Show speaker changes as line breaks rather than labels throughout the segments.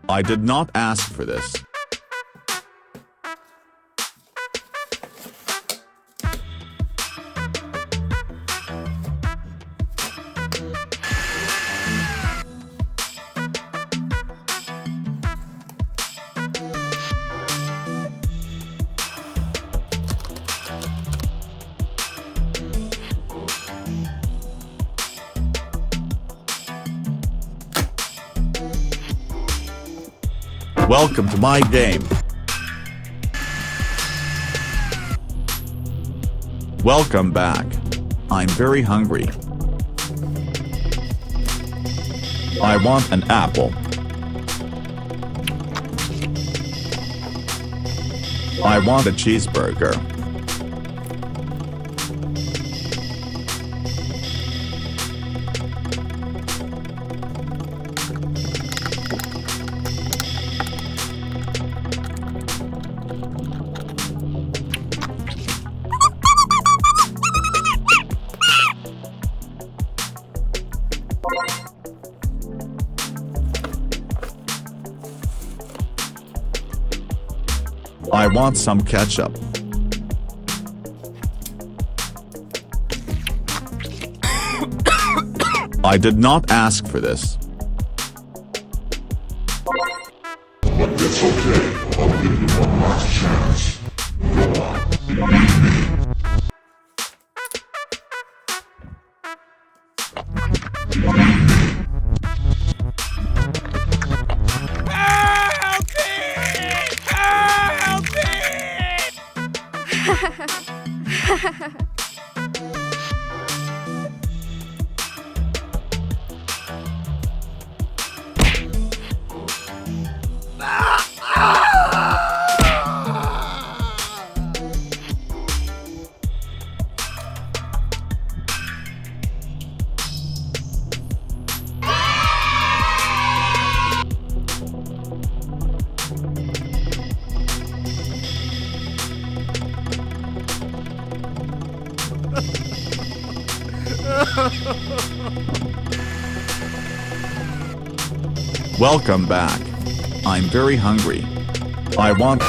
I did not ask for this. Welcome to my game. Welcome back. I'm very hungry. I want an apple. I want a cheeseburger. I want some ketchup. I did not ask for this.
But it's okay. I'll give you one last chance. Go on. Believe me.
Welcome back. I'm very hungry. I want...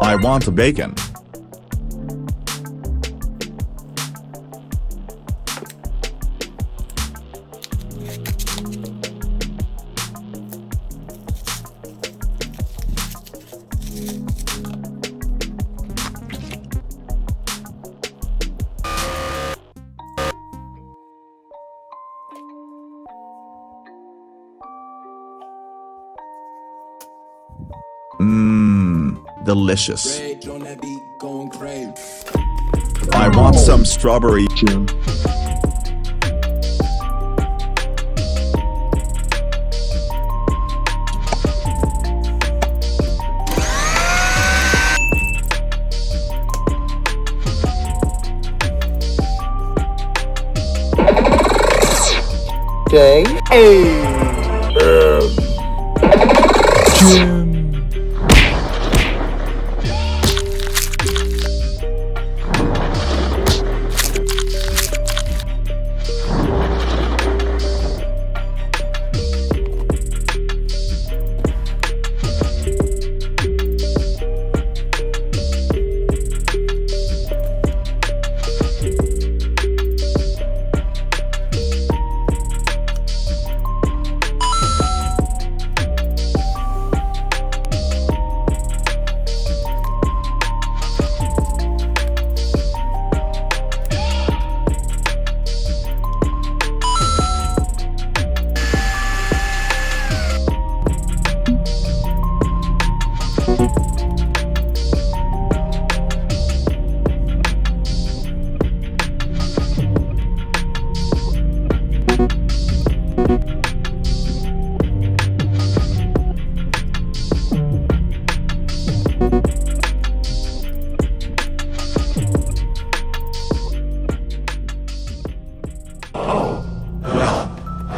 I want a bacon. Delicious. I want some strawberry jam. Jam.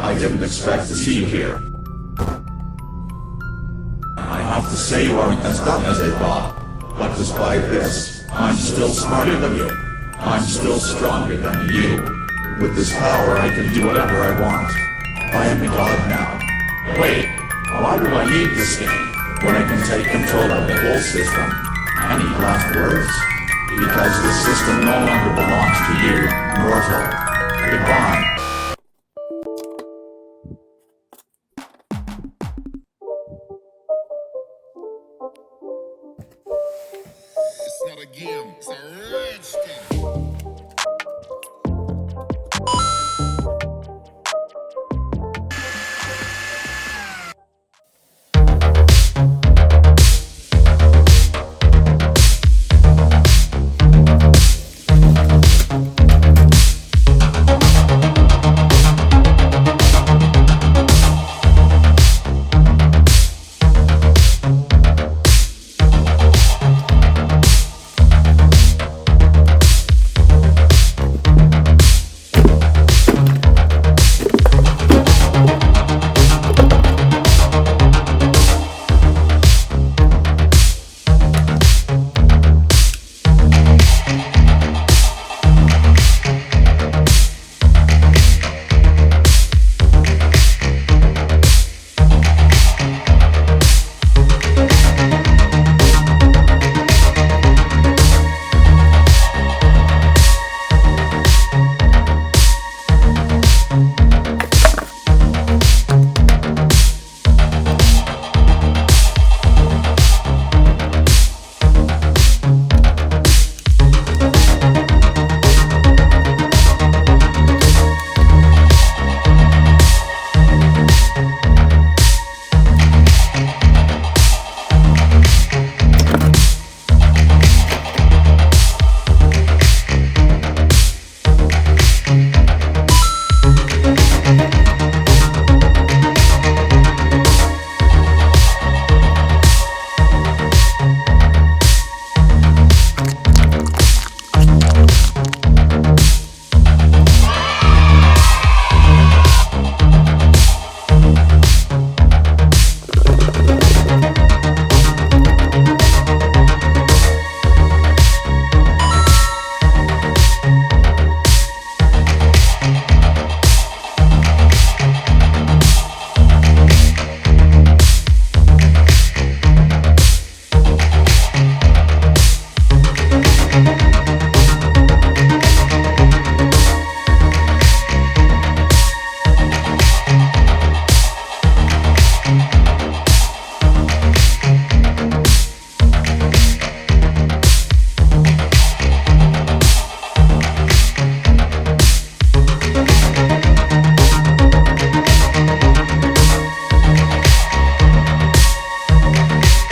I didn't expect to see you here. I have to say you aren't as dumb as I thought. But despite this, I'm still smarter than you. I'm still stronger than you. With this power, I can do whatever I want. I am a god now. Wait, why do I need this game when I can take control of the whole system? Any last words? Because the system no longer belongs to you, mortal. Goodbye.